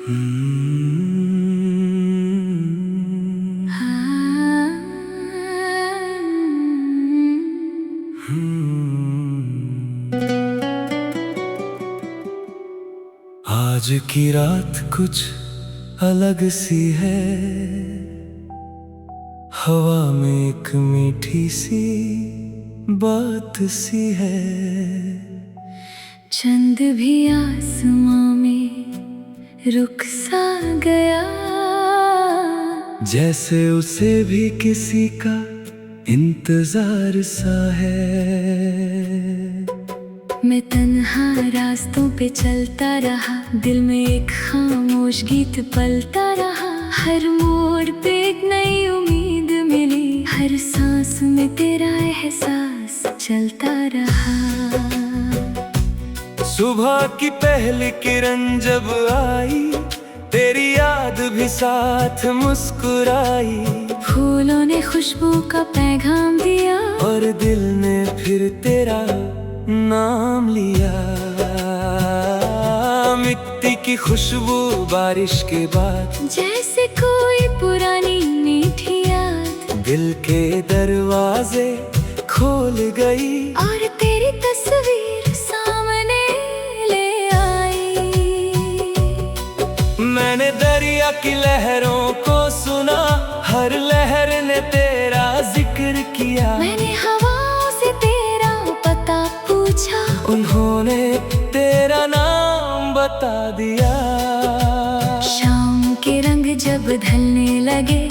आज की रात कुछ अलग सी है, हवा में एक मीठी सी बात सी है। चंद भी आसमां में रुक सा गया, जैसे उसे भी किसी का इंतजार सा है। मैं तन्हा रास्तों पे चलता रहा, दिल में एक खामोश गीत पलता रहा। हर मोड़ पे एक नई उम्मीद मिली, हर सांस में तेरा एहसास चलता रहा। सुबह की पहली किरण जब आई, तेरी याद भी साथ मुस्कुराई। फूलों ने खुशबू का पैगाम दिया, और दिल ने फिर तेरा नाम लिया। मिट्टी की खुशबू बारिश के बाद, जैसे कोई पुरानी मीठी याद दिल के दरवाजे खोल गई। और तेरी तस्वीर सामने ले आई। मैंने दरिया की लहरों को सुना, हर लहर ने तेरा जिक्र किया। मैंने हवाओं से तेरा पता पूछा, उन्होंने तेरा नाम बता दिया। शाम के रंग जब ढलने लगे,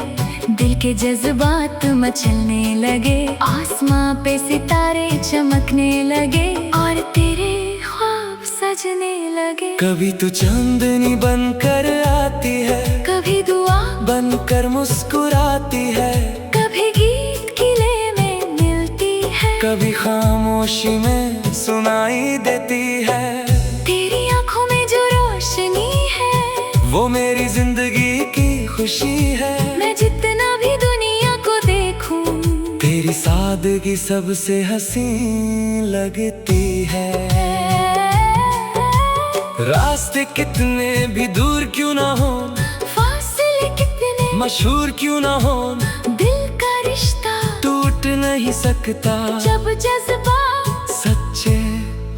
दिल के जज्बात मचलने लगे। आसमां पे सितारे चमकने लगे, और तेरे ख्वाब सजने लगे। कभी तू चांदनी बनकर आती है, कभी दुआ बनकर मुस्कुराती है। कभी गीत किले में मिलती है, कभी खामोशी में सुनाई देती है। तेरी आंखों में जो रोशनी है, वो मेरी जिंदगी की खुशी है। मैं जितना भी दुनिया को देखूं, तेरी सादगी सबसे हसीन लगती है। रास्ते कितने भी दूर क्यों ना हो, फासले कितने मशहूर क्यों ना हो, दिल का रिश्ता टूट नहीं सकता जब जज्बात सच्चे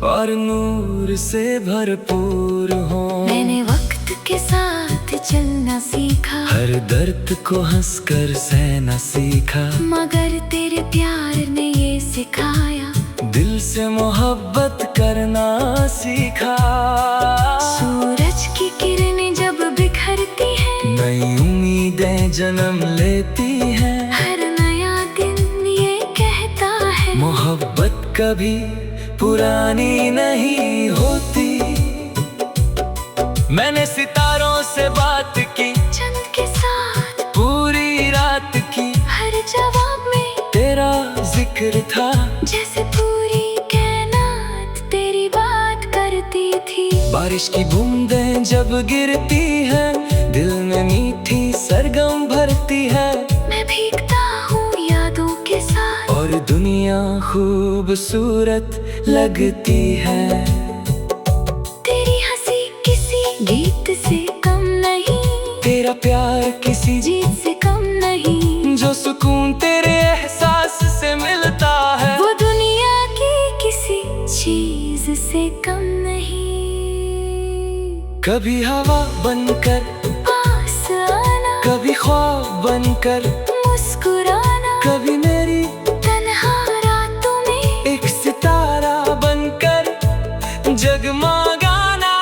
और नूर से भरपूर हो। मैंने वक्त के साथ चलना सीखा, हर दर्द को हंसकर सहना सीखा। मगर तेरे प्यार ने ये सिखाया, दिल से मोहब्बत करना सीखा। सूरज की किरणें जब बिखरती हैं, नई उम्मीदें जन्म लेती हैं। हर नया दिन ये कहता है, मोहब्बत कभी पुरानी नहीं होती। मैंने सितारों से बात की, चंद के साथ पूरी रात की। हर जवाब में तेरा जिक्र था, जैसे पूरी कायनात तेरी बात करती थी। बारिश की बूंदें जब गिरती हैं, दिल में मीठी सरगम भरती है। मैं भीगता हूँ यादों के साथ, और दुनिया खूबसूरत लगती है। तेरी हंसी किसी गीत से कम नहीं, तेरा प्यार किसी जीत से कम नहीं। जो सुकून तेरे एहसास से मिलता है, वो दुनिया की किसी चीज से कम नहीं। कभी हवा बनकर पास आना, कभी ख्वाब बनकर मुस्कुराना, कभी मेरी तन्हा रातों में एक सितारा बनकर जगमगाना।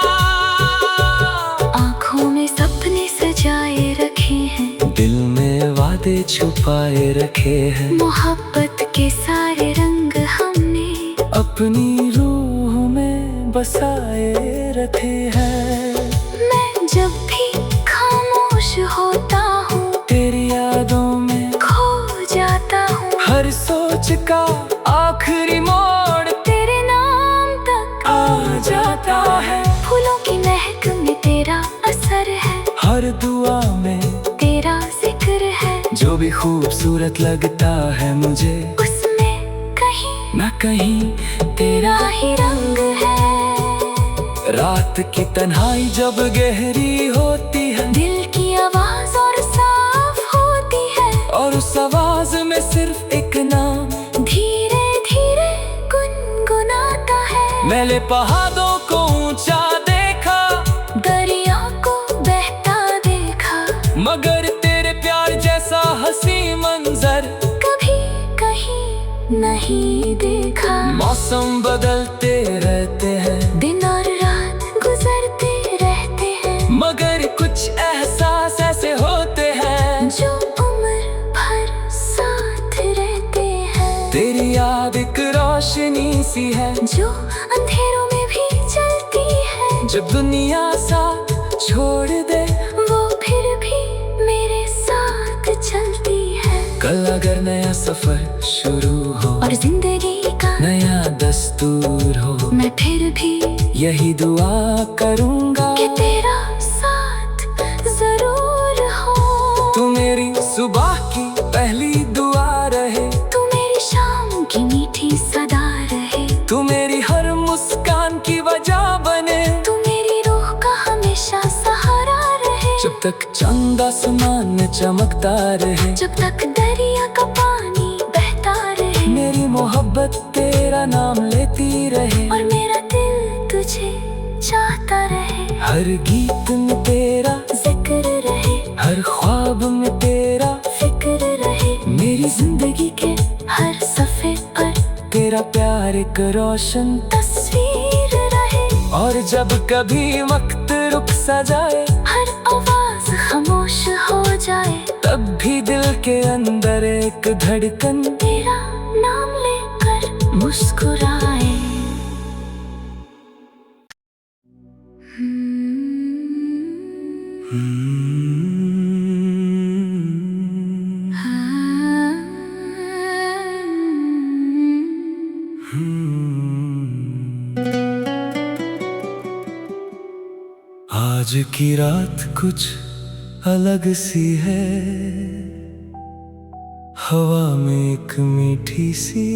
आँखों में सपने सजाए रखे हैं, दिल में वादे छुपाए रखे हैं। मोहब्बत के सारे रंग हमने अपनी रूह में बसाए रखे हैं। मैं जब भी खामोश होता हूँ, तेरी यादों में खो जाता हूँ। हर सोच का आखिरी मोड़ तेरे नाम तक आ जाता है। फूलों की महक में तेरा असर है, हर दुआ में तेरा जिक्र है। जो भी खूबसूरत लगता है मुझे, उसमें कहीं ना कहीं तेरा ही रंग है। रात की तन्हाई जब गहरी होती है, दिल की आवाज और साफ होती है, और उस आवाज में सिर्फ एक नाम धीरे धीरे गुनगुनाता है। मैंने पहाड़ों को ऊंचा देखा, दरिया को बहता देखा, मगर तेरे प्यार जैसा हंसी मंजर कभी कहीं नहीं देखा। मौसम बदलते रहते हैं, दिन और रात गुजरते रहते हैं, मगर कुछ एहसास ऐसे होते हैं जो उम्र भर साथ रहते हैं। तेरी याद एक रोशनी सी है, जो अंधेरों में भी चलती है, जब दुनिया साथ छोड़ दे वो फिर भी मेरे साथ चलती है। कल अगर नया सफर शुरू हो और जिंदगी का नया दस्तूर हो, मैं फिर भी यही दुआ करूंगा कि तेरा साथ जरूर हो। तू मेरी सुबह की पहली दुआ रहे, तू मेरी शाम की मीठी सदा रहे, तू मेरी हर मुस्कान की वजह बने, तू मेरी रूह का हमेशा सहारा रहे। जब तक चंद आसमान में चमकता रहे, जब तक दरिया का पानी बहता रहे, मेरी मोहब्बत तेरा नाम लेती रहे, और मेरा दिल तुझे चाहता रहे। हर गीत में तेरा जिक्र रहे, हर ख्वाब में तेरा फिक्र रहे, मेरी जिंदगी के हर सफे पर तेरा प्यार एक रोशन। तस्वीर रहे, और जब कभी वक्त रुक सा जाए, हर आवाज खामोश हो जाए, तब भी दिल के अंदर एक धड़कन तेरा नाम लेकर मुस्कुराए। आज की रात कुछ अलग सी है, हवा में एक मीठी सी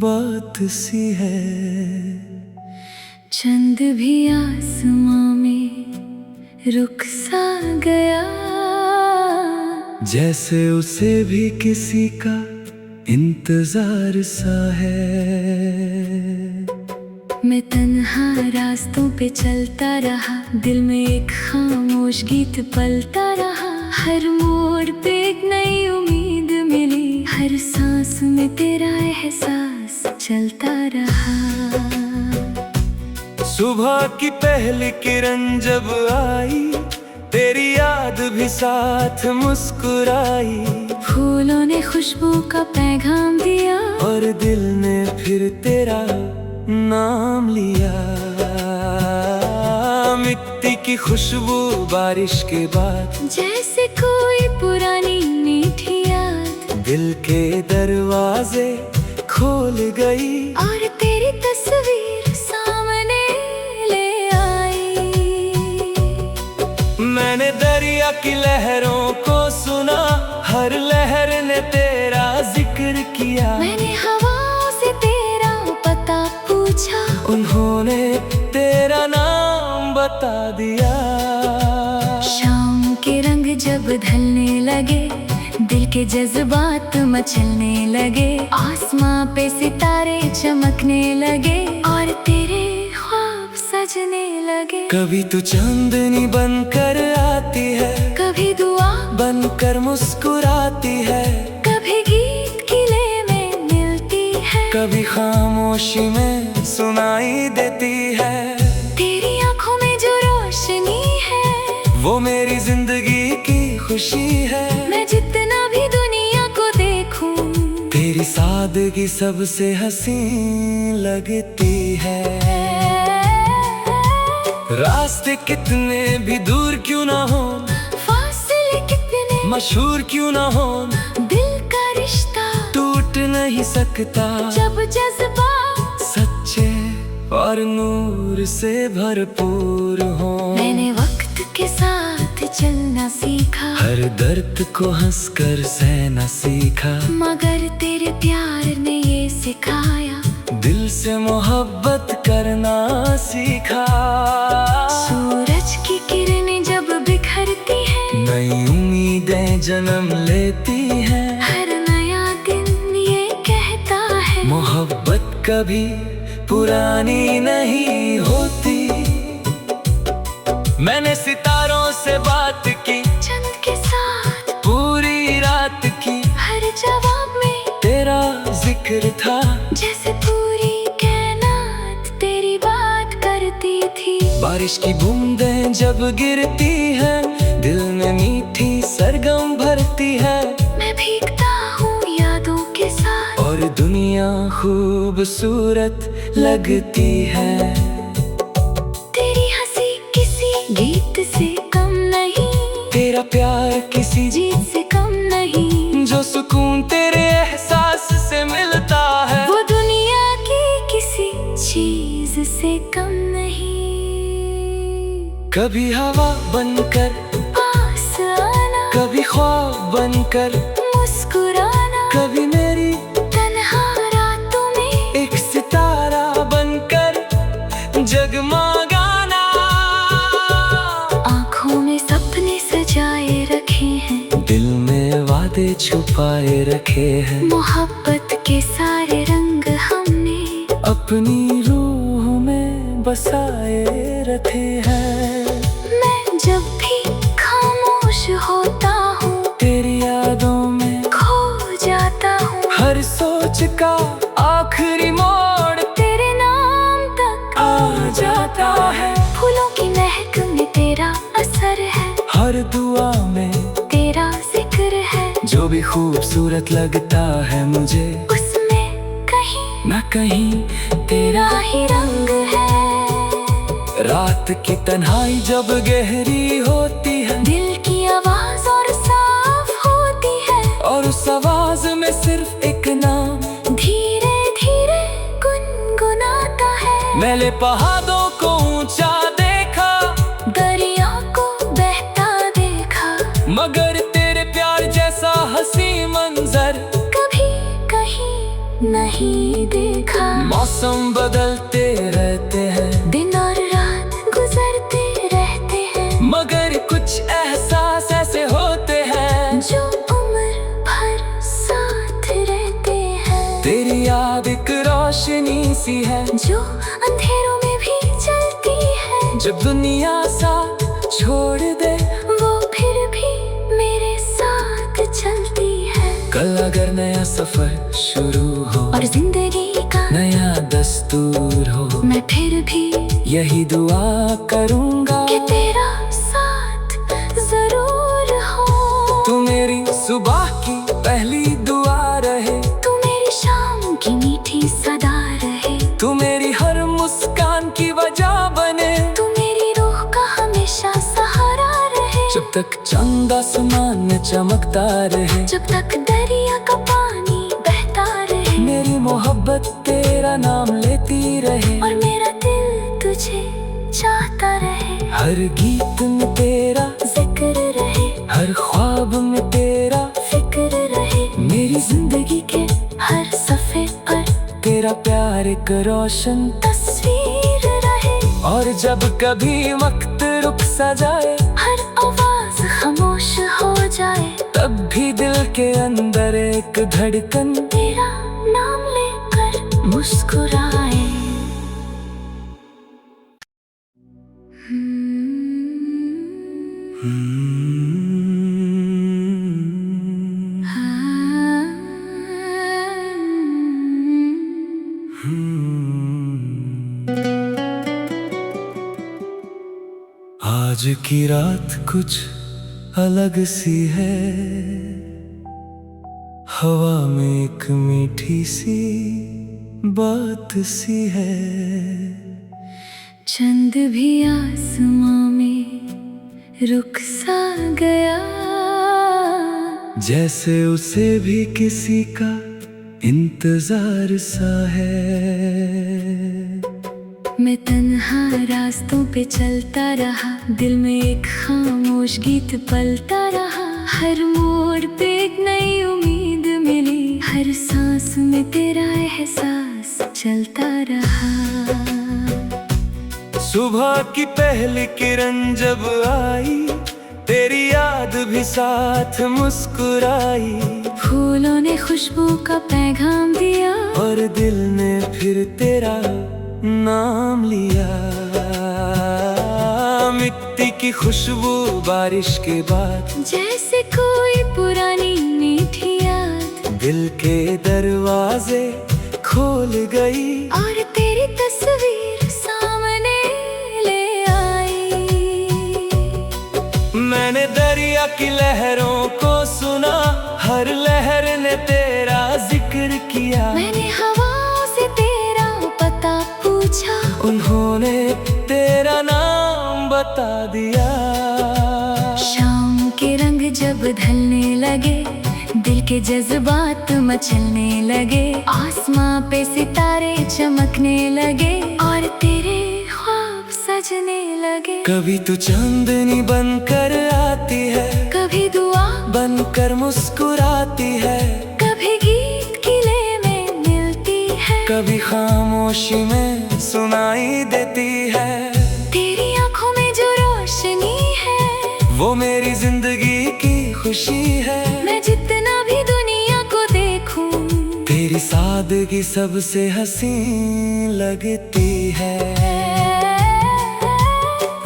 बात सी है, चंद भी आसमां में रुक सा गया, जैसे उसे भी किसी का इंतजार सा है। मैं तन्हा रास्तों पे चलता रहा, दिल में एक खामोश गीत पलता रहा, हर मोड़ पे एक नई उम्मीद मिली, हर सांस में तेरा एहसास चलता रहा। सुबह की पहली किरण जब आई, तेरी याद भी साथ मुस्कुराई, फूलों ने खुशबू का पैगाम दिया, और दिल ने फिर तेरा नाम लिया। मिट्टी की खुशबू बारिश के बाद, जैसे कोई पुरानी मीठी याद, दिल के दरवाजे खोल गई, और तेरी तस्वीर सामने ले आई। मैंने दरिया की लहरों को सुना, हर लहर ने तेरा जिक्र किया, मैंने हवाओं से तेरा पता पूछा, उन्होंने तेरा नाम बता दिया। शाम के रंग जब ढलने लगे, दिल के जज्बात मचलने लगे, आसमां पे सितारे चमकने लगे, और तेरे ख्वाब सजने लगे। कभी तू चांदनी बनकर आती है, कभी दुआ बनकर मुस्कुराती है, कभी गीत किले में मिलती है, कभी खामोशी में सुनाई देती है। तेरी आंखों में जो रोशनी है, वो मेरी जिंदगी की खुशी है। मैं जितना भी दुनिया को देखूं, तेरी सादगी सबसे हसीन लगती है। रास्ते कितने भी दूर क्यों ना हो, फासले कितने मशहूर क्यों ना हो, दिल का रिश्ता टूट नहीं सकता, जब जज्बात सच्चे और नूर से भरपूर हो। मैंने वक्त के साथ चलना सीखा, हर दर्द को हंसकर सहना सीखा, मगर तेरे प्यार ने ये सिखाया, दिल से मोहब्बत करना सीखा। जन्म लेती है। हर नया दिन ये कहता है, मोहब्बत कभी पुरानी नहीं होती। मैंने सितारों से बात की, चंद के साथ पूरी रात की। हर जवाब में तेरा जिक्र था, जैसे पूरी कायनात तेरी बात करती थी। बारिश की बूंदें जब गिरती है, दिल में मीठी सरगम भरती है। मैं भीगता हूँ यादों के साथ, और दुनिया खूबसूरत लगती है। तेरी हंसी किसी गीत से कम नहीं, तेरा प्यार किसी जीत से कम नहीं। जो सुकून तेरे एहसास से मिलता है, वो दुनिया की किसी चीज से कम नहीं। कभी हवा बनकर पास आना, कभी ख्वाब बनकर मुस्कुराना, कभी मेरी तन्हा रातों में एक सितारा बनकर जगमगाना। आँखों में सपने सजाए रखे हैं, दिल में वादे छुपाए रखे हैं। मोहब्बत के सारे रंग हमने अपनी रूह में बसाए रखे हैं। मैं जब भी खामोश होता हूँ, तेरी यादों में खो जाता हूँ। हर सोच का आखिरी मोड़ तेरे नाम तक आ जाता है। फूलों की महक में तेरा असर है, हर दुआ में तेरा जिक्र है। जो भी खूबसूरत लगता है मुझे, उसमें कहीं न कहीं तेरा ही रंग है। रात की तन्हाई जब गहरी होती है, दिल की आवाज और साफ होती है, और उस आवाज में सिर्फ एक नाम धीरे धीरे गुनगुनाता है। मैंने पहाड़ों को ऊंचा देखा, दरिया को बहता देखा, मगर तेरे प्यार जैसा हंसी मंजर कभी कहीं नहीं देखा। मौसम बदलते रहते हैं, दिन और रात गुजरते रहते हैं, मगर कुछ एहसास ऐसे होते हैं जो उम्र भर साथ रहते हैं। तेरी याद एक रोशनी सी है, जो अंधेरों में भी चलती है। जब दुनिया साथ छोड़ दे, वो फिर भी मेरे साथ चलती है। कल अगर नया सफर शुरू हो और जिंदगी का नया दस्तूर हो, मैं फिर भी यही दुआ करूंगा कि तेरा साथ जरूर हो। तू मेरी सुबह की पहली दुआ रहे, तू मेरी शाम की मीठी सदा रहे, तू मेरी हर मुस्कान की वजह बने। तू मेरी रूह का हमेशा सहारा रहे। जब तक चंद आसमान में चमकता रहे, जब तक दरिया का पानी बहता रहे, मेरी मोहब्बत तेरा नाम लेती रहे। और मेरा दिल तुझे चाहता रहे। हर गीत में तेरा जिक्र रहे, हर ख्वाब में तेरा फिक्र रहे। मेरी जिंदगी के हर सफ़े पर तेरा प्यार एक रोशन तस्वीर रहे। और जब कभी वक्त रुक सा जाए, हर आवाज खामोश हो जाए, तब भी दिल के अंदर एक धड़कन तेरा नाम लेकर मुस्कुराए। आज की रात कुछ अलग सी है, हवा में एक मीठी सी बात सी है। चंद भी आसमां में रुक सा गया, जैसे उसे भी किसी का इंतजार सा है। मैं तन्हा रास्तों पे चलता रहा, दिल में एक खामोश गीत पलता रहा। हर मोड़ पे एक नई उम्मीद मिली, हर सांस में तेरा एहसास चलता रहा। सुबह की पहली किरण जब आई, तेरी याद भी साथ मुस्कुराई, फूलों ने खुशबू का पैगाम दिया, और दिल ने फिर तेरा नाम लिया। मिट्टी की खुशबू बारिश के बाद, जैसे कोई पुरानी मीठी याद, दिल के दरवाजे खोल गई, और तेरी तस्वीर सामने ले आई। मैंने दरिया की लहरों को सुना, हर लहर ने तेरा जिक्र किया। मैंने हवाओं से तेरा पता पूछा, उन्होंने तेरा नाम बता दिया। शाम के रंग जब ढलने लगे, दिल के जज्बात मचलने लगे, आसमां पे सितारे चमकने लगे, और तेरे ख्वाब सजने लगे। कभी तू चांदनी बनकर आती है, कभी दुआ बनकर मुस्कुराती है, कभी गीत किले में मिलती है, कभी खामोशी में सुनाई देती है। तेरी आंखों में जो रोशनी है, वो मेरी जिंदगी की खुशी है। मैं जितना भी दुनिया को देखूं, तेरी सादगी सबसे हसीन लगती है।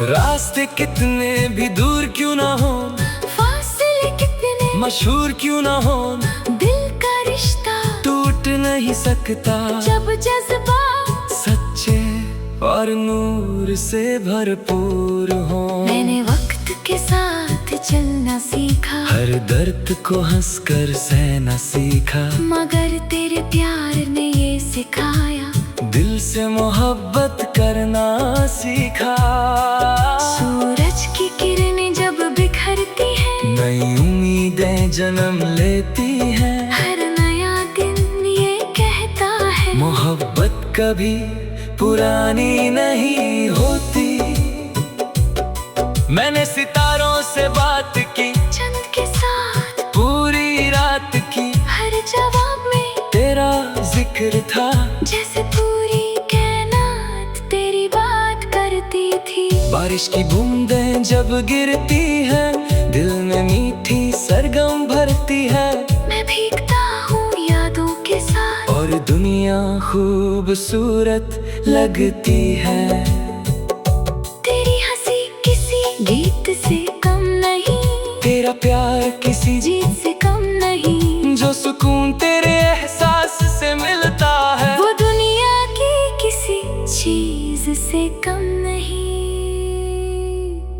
रास्ते कितने भी दूर क्यों ना हो, फासले कितने मशहूर क्यों ना हो, दिल का रिश्ता टूट नहीं सकता जब जज्बात सच्चे और नूर से भरपूर हो। मैंने वक्त के साथ चलना सीखा, हर दर्द को हंसकर सहना सीखा, मगर तेरे प्यार ने ये सिखाया, दिल से मोहब्बत करना सीखा। सूरज की किरणें जब बिखरती हैं, नई उम्मीदें जन्म लेती हैं, हर नया दिन ये कहता है, मोहब्बत कभी पुरानी नहीं होती। मैंने सितारों से बात की, चंद के साथ पूरी रात की, हर जवाब में तेरा जिक्र था, जैसे पूरी कायनात तेरी बात करती थी। बारिश की बूंदें जब गिरती हैं, दिल में मीठी सरगम भरती है, मैं भीगता हूँ यादों के साथ, और दुनिया खूबसूरत लगती है। तेरी हंसी किसी गीत से कम नहीं, तेरा प्यार किसी जीत से कम नहीं, जो सुकून तेरे एहसास से मिलता है, वो दुनिया की किसी चीज से कम नहीं।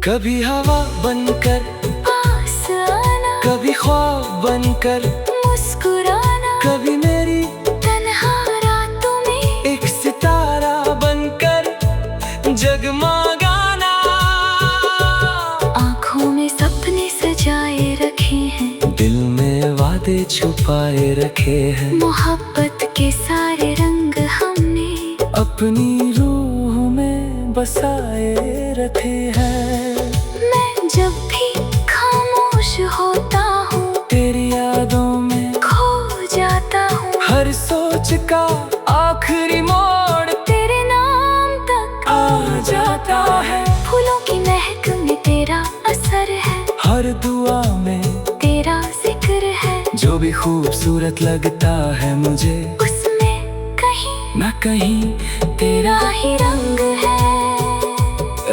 कभी हवा बनकर पास आना, कभी ख्वाब बनकर मुस्कुराना, कभी मेरी तन्हा रातों में एक सितारा बनकर जगमगाना। आँखों में सपने सजाए रखे हैं, दिल में वादे छुपाए रखे हैं, मोहब्बत के सारे रंग हमने अपनी रूह में बसाए रखे हैं। मैं जब भी खामोश होता हूँ, तेरी यादों में खो जाता हूँ, हर सोच का आखिरी मोड़ तेरे नाम तक आ जाता है। फूलों की महक में तेरा असर है, हर दुआ में तेरा जिक्र है, जो भी खूबसूरत लगता है मुझे, उसमें कहीं न कहीं तेरा ही रंग है।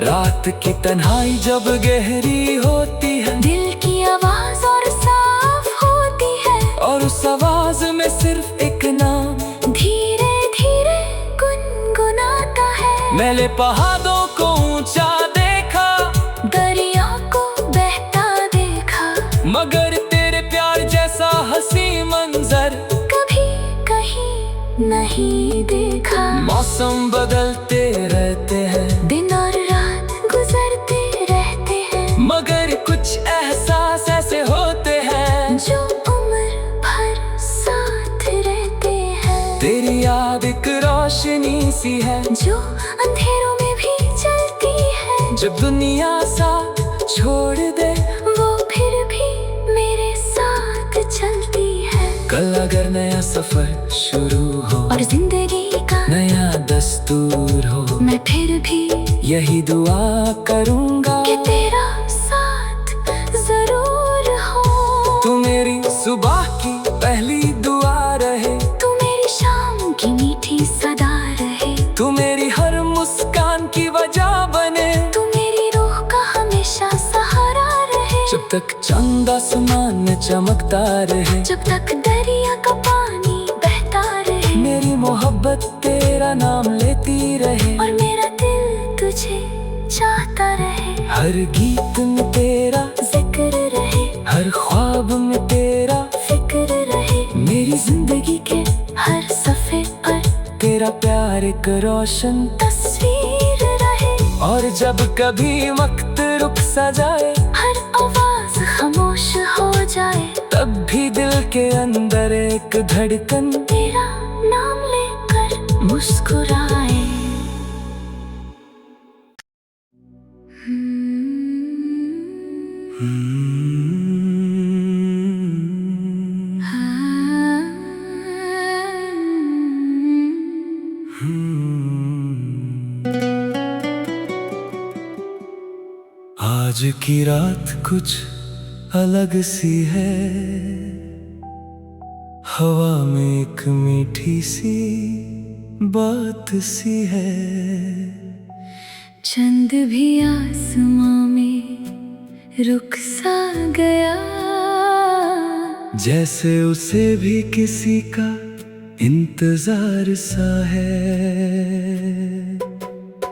रात की तन्हाई जब गहरी होती है, दिल की आवाज और साफ होती है, और उस आवाज में सिर्फ एक नाम धीरे धीरे गुनगुनाता है। मैंने पहाड़ों को ऊंचा देखा, दरिया को बहता देखा, मगर तेरे प्यार जैसा हंसी मंजर कभी कहीं नहीं देखा। मौसम बदलते रहते हैं, दिन और रात गुजरते रहते हैं, मगर कुछ एहसास ऐसे होते हैं जो उम्र भर साथ रहते हैं। तेरी याद एक रोशनी सी है, जो अंधेरों में भी चलती है, जब दुनिया साथ छोड़ दे, वो फिर भी मेरे साथ चलती है। कल अगर नया सफर शुरू हो और जिंदगी का नया दस्तूर हो, मैं फिर भी यही दुआ करूंगा कि तेरा साथ सुबह की पहली दुआ रहे, तू मेरी शाम की मीठी सदा रहे, तू मेरी हर मुस्कान की वजह बने, तू मेरी रूह का हमेशा सहारा रहे। जब तक चंद आसमान में चमकता रहे, जब तक दरिया का पानी बहता रहे, मेरी मोहब्बत तेरा नाम लेती रहे, और मेरा दिल तुझे चाहता रहे। हर गीत में तेरा जिक्र रहे, हर ख्वाब में तेरा फिक्र रहे, मेरी जिंदगी के हर सफ़े पर तेरा प्यार एक रोशन तस्वीर रहे। और जब कभी वक्त रुक सा जाए, हर आवाज खामोश हो जाए, तब भी दिल के अंदर एक धड़कन तेरा नाम लेकर मुस्कुराए। आज की रात कुछ अलग सी है, हवा में एक मीठी सी बात सी है, चंद भी आसमां में रुक सा गया, जैसे उसे भी किसी का इंतजार सा है।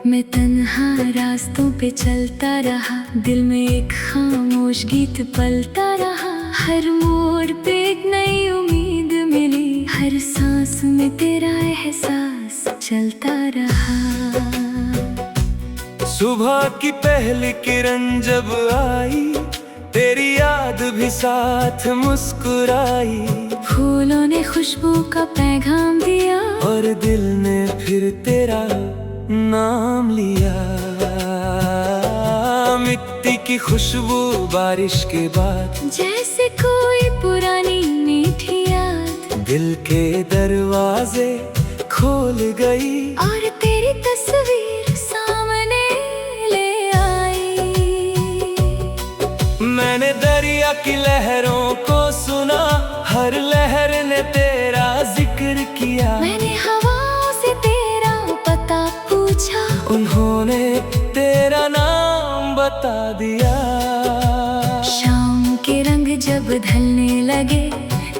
मैं तन्हा रास्तों पे चलता रहा, दिल में एक खामोश गीत पलता रहा, हर मोड़ पे एक नई उम्मीद मिली, हर सांस में तेरा एहसास चलता रहा। सुबह की पहली किरण जब आई, तेरी याद भी साथ मुस्कुराई, फूलों ने खुशबू का पैगाम दिया, और दिल ने फिर तेरा नाम लिया। मिट्टी की खुशबू बारिश के बाद, जैसे कोई पुरानी मीठी याद, दिल के दरवाजे खोल गई, और तेरी तस्वीर सामने ले आई। मैंने दरिया की लहरों को सुना, हर लहर ने तेरा जिक्र किया, मैंने हवाओं से तेरा पता पूछा, उन्होंने तेरा नाम बता दिया। शाम के रंग जब ढलने लगे,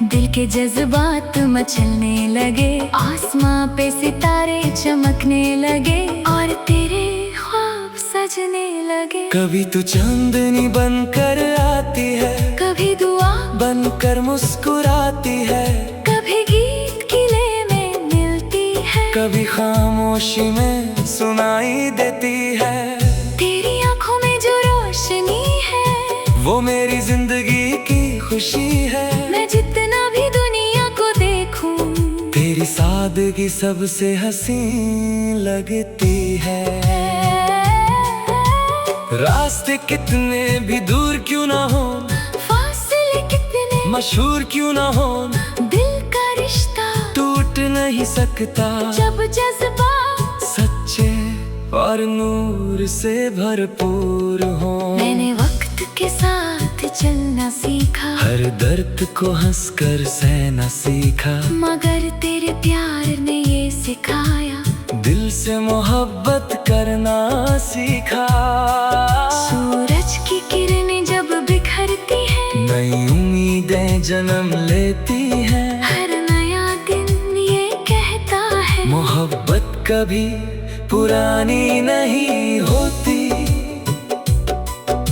दिल के जज्बात मचलने लगे, आसमां पे सितारे चमकने लगे, और तेरे ख्वाब सजने लगे। कभी तू चांदनी बनकर आती है, कभी दुआ बनकर मुस्कुराती है, कभी गीत किले में मिलती है, कभी खामोशी में सुनाई देती है। तेरी आंखों में जो रोशनी है, वो मेरी जिंदगी की खुशी है। मैं जितना भी दुनिया को देखूं, तेरी सादगी सबसे हसीन लगती है। रास्ते कितने भी दूर क्यों ना हो, फासले कितने मशहूर क्यों ना हो, दिल का रिश्ता टूट नहीं सकता, जब जज्बात सच्चे और नूर से भरपूर हो। मैंने वक्त के साथ चलना सीखा, हर दर्द को हंसकर सहना सीखा, मगर तेरे प्यार ने ये सिखाया, दिल से मोहब्बत करना सीखा। सूरज की किरणें जब बिखरती है, नई उम्मीदें जन्म लेती हैं, हर नया दिन ये कहता है, मोहब्बत कभी पुरानी नहीं होती।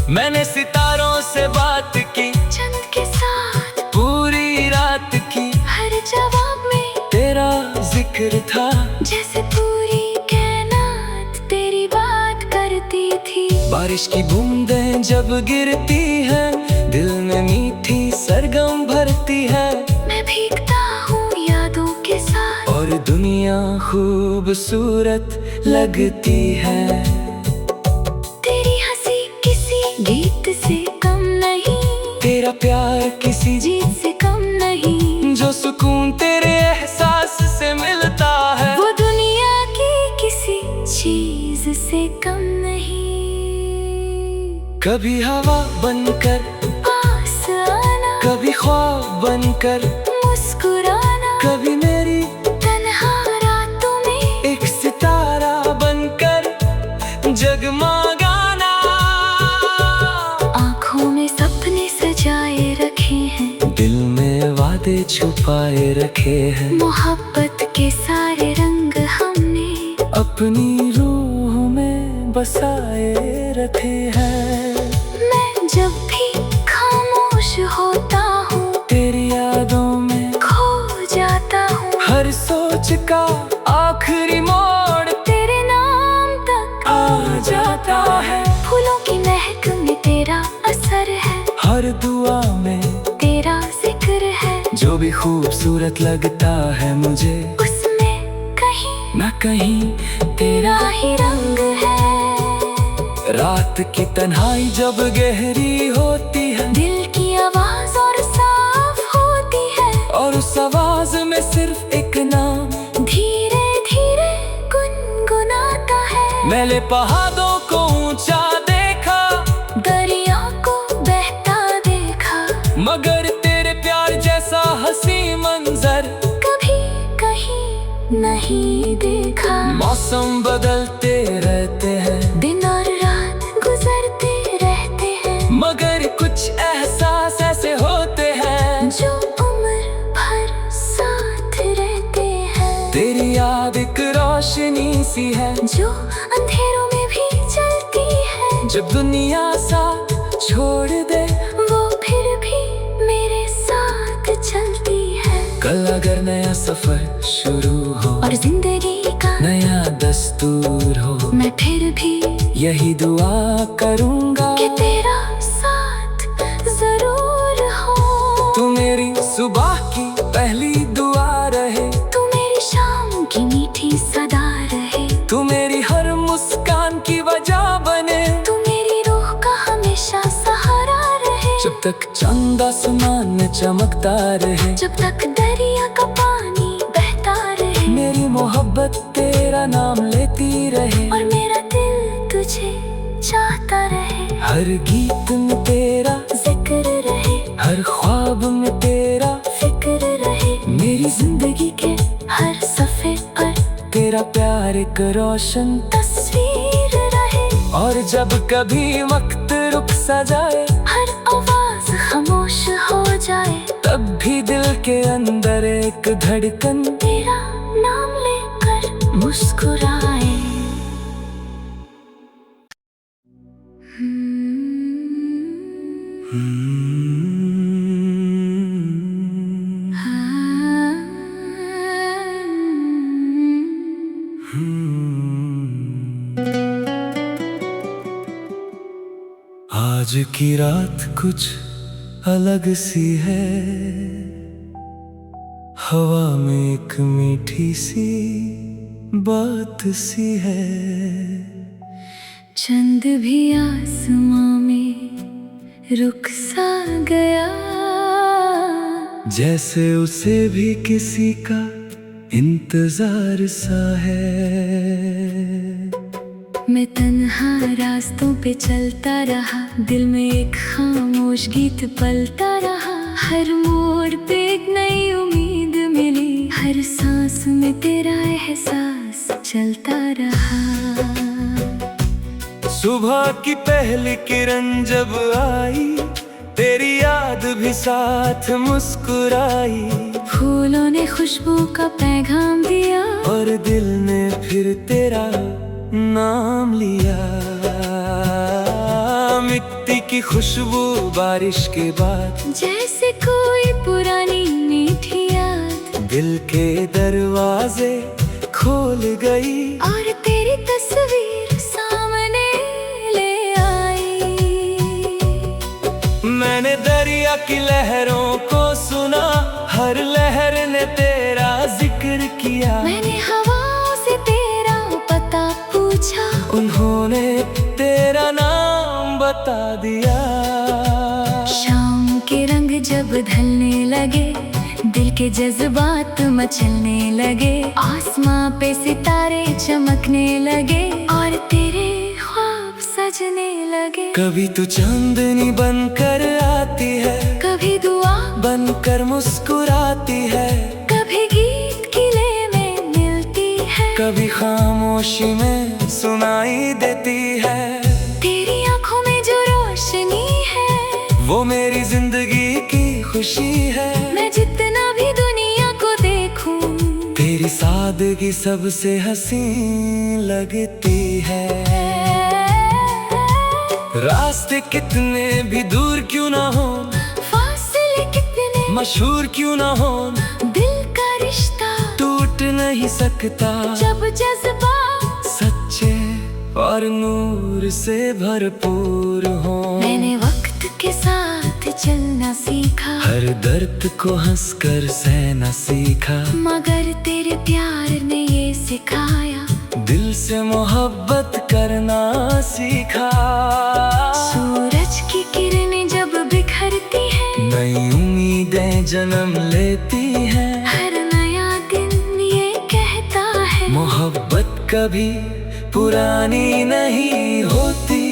मैंने सितारों से बात की, चंद के साथ पूरी रात की, हर जवाब में तेरा जिक्र था, जैसे पूरी कायनात तेरी बात करती थी। बारिश की बूंदें जब गिरती हैं, दिल में मीठी सरगम भरती है, मैं भीगता हूँ यादों के साथ, और दुनिया खूबसूरत लगती है। तेरी हंसी किसी गीत से कम नहीं, तेरा प्यार किसी जीत से कम नहीं, जो सुकून तेरे एहसास से मिलता है, वो दुनिया की किसी चीज से कम नहीं। कभी हवा बनकर पास आना, कभी ख्वाब बनकर मुस्कुराना, कभी मेरी तन्हा रातों में एक सितारा बनकर जगमगाना। आँखों में सपने सजाए रखे हैं, दिल में वादे छुपाए रखे हैं, मोहब्बत के सारे रंग हमने अपनी रूह में बसाए रखे हैं। मैं जब भी खामोश होता हूँ, तेरी यादों में खो जाता हूँ। हर सोच का आखिरी मोड़ तेरे नाम तक आ जाता है। फूलों की महक में तेरा असर है, हर दुआ में तेरा जिक्र है। जो भी खूबसूरत लगता है मुझे, उसमें कहीं न कहीं तेरा ही रंग है। रात की तन्हाई जब गहरी होती है, दिल की आवाज और साफ होती है, और उस आवाज में सिर्फ एक नाम धीरे धीरे गुनगुनाता है। मैंने पहाड़ों को ऊंचा देखा, दरिया को बहता देखा, मगर तेरे प्यार जैसा हंसी मंजर कभी कहीं नहीं देखा। मौसम बदलते रहते हैं, दिन और रात गुजरते रहते हैं, मगर कुछ एहसास ऐसे होते हैं जो उम्र भर साथ रहते हैं। तेरी याद एक रोशनी सी है, जो अंधेरों में भी चलती है, जब दुनिया साथ छोड़ दे वो फिर भी मेरे साथ चलती है। कल अगर नया सफर शुरू हो और जिंदगी का नया दस्तूर हो, मैं फिर भी यही दुआ करूंगा कि तेरा साथ जरूर हो। तू मेरी सुबह की पहली दुआ रहे, तू मेरी शाम की मीठी सदा रहे, तू मेरी हर मुस्कान की वजह बने, तू मेरी रूह का हमेशा सहारा रहे। जब तक चंद आसमान में चमकता रहे, जब तक दरिया का पानी बहता रहे, मेरी मोहब्बत तेरा नाम लेती रहे, और मेरा दिल तुझे चाहता रहे। हर गीत में तेरा जिक्र रहे, हर ख्वाब में तेरा फिक्र रहे, मेरी जिंदगी के हर सफ़े पर तेरा प्यार एक रोशन। तस्वीर रहे, और जब कभी वक्त रुक सा जाए, हर आवाज खामोश हो जाए, तब भी दिल के अंदर एक धड़कन तेरा नाम लेकर मुस्कुराए। आज की रात कुछ अलग सी है, हवा में एक मीठी सी बात सी है। चंद भी आसमां में रुक सा गया, जैसे उसे भी किसी का इंतजार सा है। मैं तन्हा रास्तों पे चलता रहा, दिल में एक खामोश गीत पलता रहा। हर मोड़ पे एक नई उम्मीद मिली, हर सांस में तेरा एहसास चलता रहा। सुबह की पहली किरण जब आई, तेरी याद भी साथ मुस्कुराई, फूलों ने खुशबू का पैगाम दिया, और दिल ने फिर तेरा नाम लिया। मिट्टी की खुशबू बारिश के बाद, जैसे कोई पुरानी मीठी याद, दिल के दरवाजे खोल गई, और तेरी तस्वीर सामने ले आई। मैंने दरिया की लहरों को सुना, हर लहर ने तेरा जिक्र किया। मैंने हवाओं से तेरा पता पूछा, उन्होंने तेरा नाम बता दिया। शाम के रंग जब ढलने लगे, दिल के जज्बात मचलने लगे, आसमां पे सितारे चमकने लगे, और तेरे ख्वाब सजने लगे। कभी तू चांदनी बनकर आती है, कभी दुआ बनकर मुस्कुराती है, कभी गीत किले में मिलती है, कभी खामोशी में सुनाई देती है। तेरी आंखों में जो रोशनी है वो मेरी जिंदगी की खुशी है। मैं जितना भी दुनिया को देखूं तेरी सादगी सबसे हसीन लगती है। रास्ते कितने भी दूर क्यों ना हो, फासले कितने मशहूर क्यों ना हो, दिल का रिश्ता टूट नहीं सकता जब जज्बात सच्चे और नूर से भरपूर हो। मैंने वक्त के साथ चलना सीखा, हर दर्द को हंसकर सहना सीखा, मगर तेरे प्यार ने ये सिखाया दिल से मोहब्बत करना सीखा। सूरज की किरणें जब बिखरती है, नई उम्मीदें जन्म लेती हैं। हर नया दिन ये कहता है मोहब्बत कभी पुरानी नहीं होती।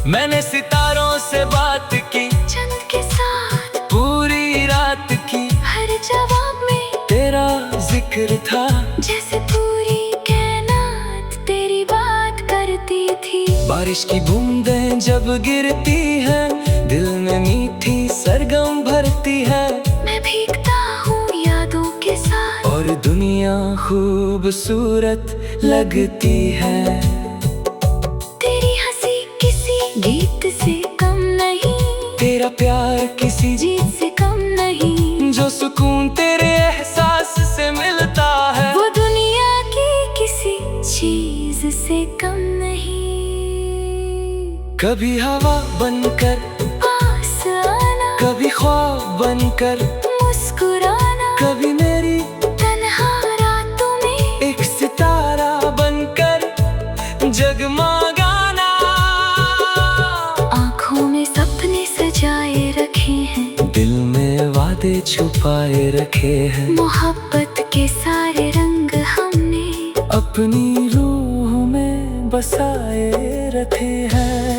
मैंने सितारों से बात की, चंद के साथ पूरी रात की, हर जवाब में तेरा जिक्र था। जैसे पूरी कायनात तेरी बात करती थी। बारिश की बूंदें जब गिरती हैं, दिल में मीठी सरगम भरती है। मैं भीगता हूँ यादों के साथ, और दुनिया खूबसूरत लगती है। तेरी हंसी किसी गीत से कम नहीं, तेरा प्यार किसी जीत से कम नहीं, जो सुकून तेरे एहसास से मिलता है वो दुनिया की किसी चीज से कम नहीं। कभी हवा बनकर पास आना, कभी ख्वाब बनकर मुस्कुराना, कभी मेरी तन्हा रातों में एक सितारा बनकर जगमगाना। आँखों में सपने सजाए रखे हैं, दिल में वादे छुपाए रखे हैं। मोहब्बत के सारे रंग हमने अपनी रूह में बसाए रखे हैं।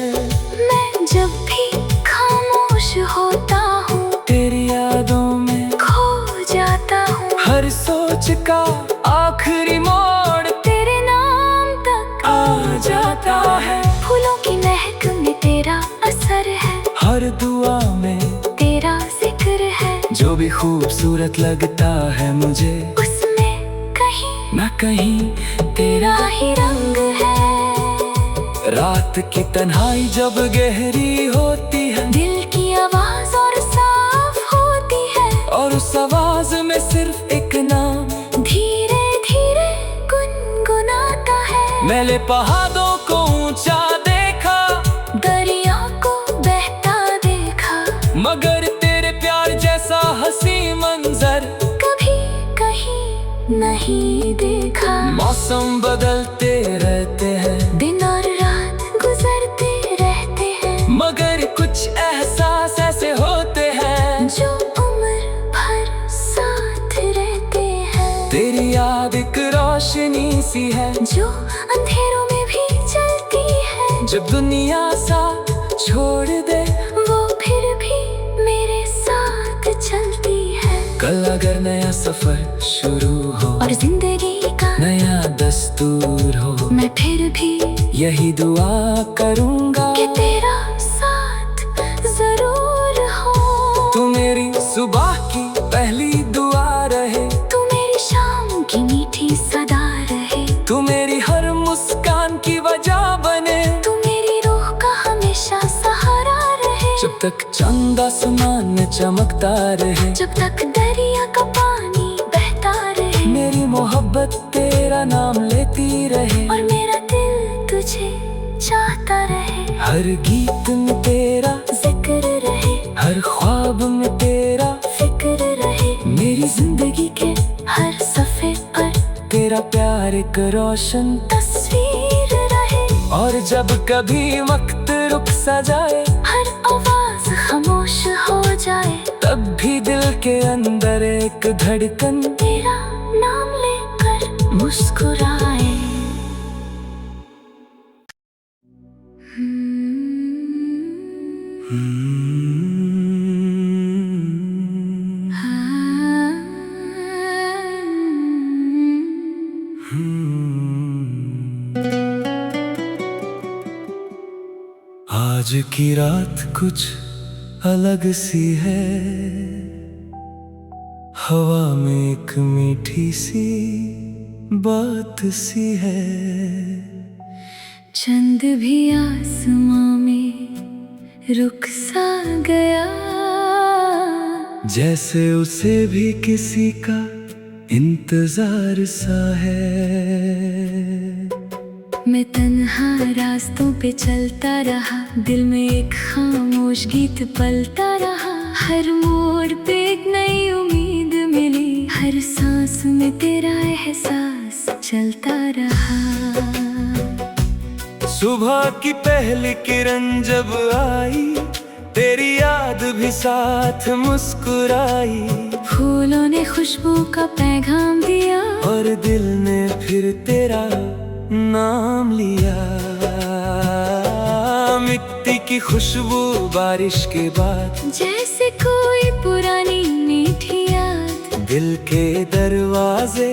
मैं जब भी खामोश होता हूँ, तेरी यादों में खो जाता हूँ। हर सोच का आखिरी मोड़ तेरे नाम तक आ जाता है। फूलों की महक में तेरा असर है, हर दुआ में तेरा जिक्र है। जो भी खूबसूरत लगता है मुझे, उसमें कहीं न कहीं तेरा ही रंग है। रात की तन्हाई जब गहरी होती है, दिल की आवाज और साफ होती है, और उस आवाज में सिर्फ एक नाम धीरे धीरे गुनगुनाता है। मैंने पहाड़ों को ऊंचा देखा, दरिया को बहता देखा, मगर तेरे प्यार जैसा हंसी मंजर कभी कहीं नहीं देखा। मौसम बदलते रहते हैं, दिन और रात गुजरते रहते हैं, मगर कुछ एहसास ऐसे होते हैं जो उम्र भर साथ रहते हैं। तेरी याद एक रोशनी सी है, जो अंधेरों में भी चलती है, जब दुनिया साथ छोड़ दे वो फिर भी मेरे साथ चलती है। कल अगर नया सफर शुरू हो और जिंदगी का नया दस्तूर हो, मैं फिर भी यही दुआ करूंगा कि तेरा साथ जरूर हो। तू मेरी सुबह की पहली दुआ रहे, तू मेरी शाम की मीठी सदा रहे, तू मेरी हर मुस्कान की वजह बने, तू मेरी रूह का हमेशा सहारा रहे। जब तक चंद आसमान में चमकता रहे, जब तक दरिया का पानी बहता रहे, मेरी मोहब्बत तेरा नाम लेती रहे, और मेरा दिल तुझे चाहता रहे। हर गीत में तेरा जिक्र रहे, हर ख्वाब में तेरा फिक्र रहे, मेरी जिंदगी के हर सफे पर तेरा प्यार एक रोशन। तस्वीर रहे, और जब कभी वक्त रुक सा जाए, हर आवाज खामोश हो जाए, तब भी दिल के अंदर एक धड़कन तेरा नाम लेकर मुस्कुराए। आज की रात कुछ अलग सी है, हवा में एक मीठी सी बात सी है। चंद भी आसमां में रुक सा गया, जैसे उसे भी किसी का इंतजार सा है। मैं तन्हा रास्तों पे चलता रहा, दिल में एक खामोश गीत पलता रहा। हर मोड़ पे एक नई उम्मीद मिली, हर सांस में तेरा एहसास चलता रहा। सुबह की पहली किरण जब आई, तेरी याद भी साथ मुस्कुराई। फूलों ने खुशबू का पैगाम दिया, और दिल ने फिर तेरा नाम लिया। मिट्टी की खुशबू बारिश के बाद, जैसे कोई पुरानी मीठी याद दिल के दरवाजे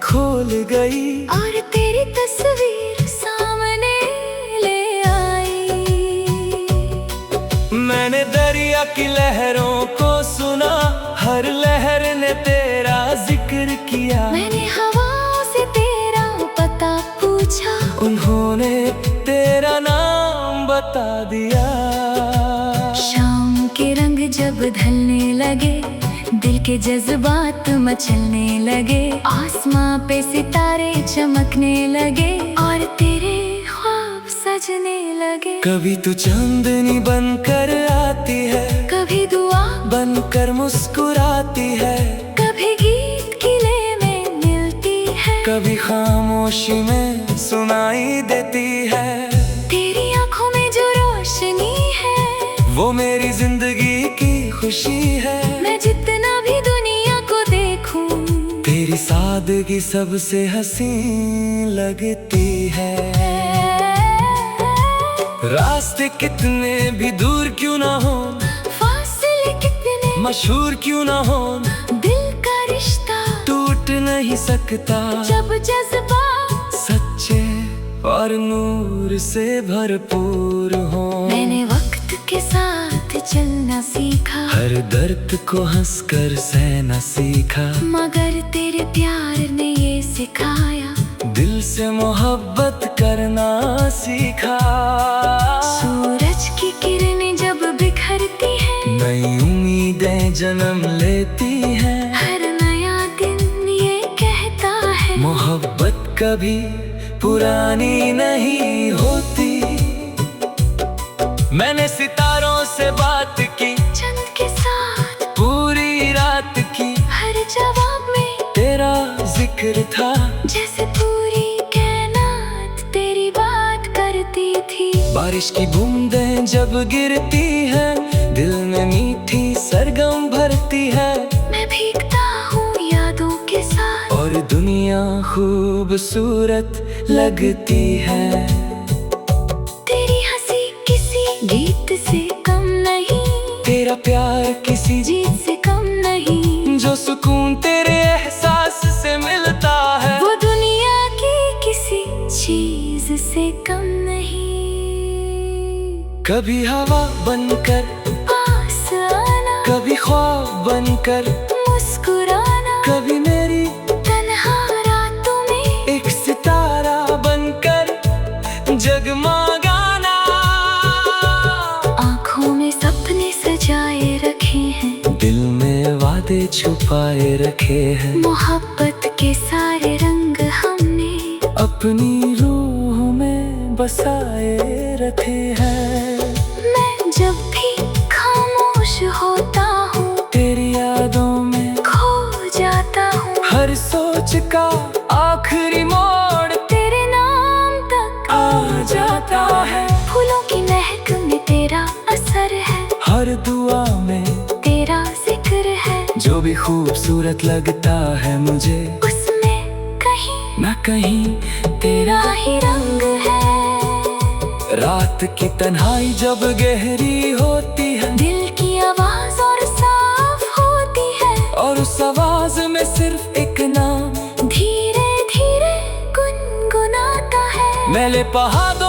खोल गई। और तेरी तस्वीर सामने ले आई। मैंने दरिया की लहरों को सुना, हर लहर ने तेरा जिक्र किया। मैंने हवाओं से तेरा पता पूछा, उन्होंने तेरा नाम बता दिया। शाम के रंग जब ढलने लगे, दिल के जज्बात मचलने लगे। आसमां पे सितारे चमकने लगे, और तेरे ख्वाब सजने लगे। कभी तू चांदनी बनकर आती है, कभी दुआ बनकर मुस्कुराती है। कभी गीत किले में मिलती है, कभी खामोशी में सुनाई देती है। तेरी आंखों में जो रोशनी है, वो मेरी जिंदगी की खुशी है। मैं जितना भी दुनिया को देखूं, तेरी सादगी सबसे हसीन लगती है। रास्ते कितने भी दूर क्यों ना हो, फासले कितने मशहूर क्यों ना हो, दिल का रिश्ता टूट नहीं सकता जब जज्बात सच्चे और नूर से भरपूर हो। मैंने वक्त के साथ चलना सीखा, हर दर्द को हंसकर सहना सीखा। मगर तेरे प्यार ने ये सिखाया, दिल से मोहब्बत करना सीखा। सूरज की किरणें जब बिखरती है, नई उम्मीदें जन्म लेती हैं। हर नया दिन ये कहता है, मोहब्बत कभी पुरानी नहीं होती। मैंने सितारों से बात की, चंद के साथ पूरी रात की। हर जवाब में तेरा जिक्र था, जैसे पूरी कायनात तेरी बात करती थी। बारिश की बूंदें जब गिरती हैं, दिल में मीठी सरगम भरती है। मैं भीगता हूँ यादों के साथ, और दुनिया खूबसूरत लगती है। तेरी हंसी किसी गीत से कम नहीं, तेरा प्यार किसी जीत से कम नहीं। जो सुकून तेरे एहसास से मिलता है, वो दुनिया की किसी चीज से कम नहीं। कभी हवा बनकर पास आना, कभी ख्वाब बनकर मुस्कुराना, कभी मेरी तन्हा रातों में एक सितारा बनकर जगमगाना। आँखों में सपने सजाए रखे हैं, दिल में वादे छुपाए रखे हैं। मोहब्बत के सारे रंग हमने अपनी रूह में बसाए रखे हैं। मैं जब भी खामोश होता हूँ, तेरी यादों में खो जाता हूँ। हर सोच का आखिरी मोड़ तेरे नाम तक आ जाता है। फूलों की महक में तेरा असर है, हर दुआ में तेरा जिक्र है। जो भी खूबसूरत लगता है मुझे, उसमें कहीं न कहीं तेरा ही रंग है। रात की तन्हाई जब गहरी होती है, दिल की आवाज और साफ होती है, और उस आवाज में सिर्फ एक नाम धीरे धीरे गुनगुनाता है। मैले पहाड़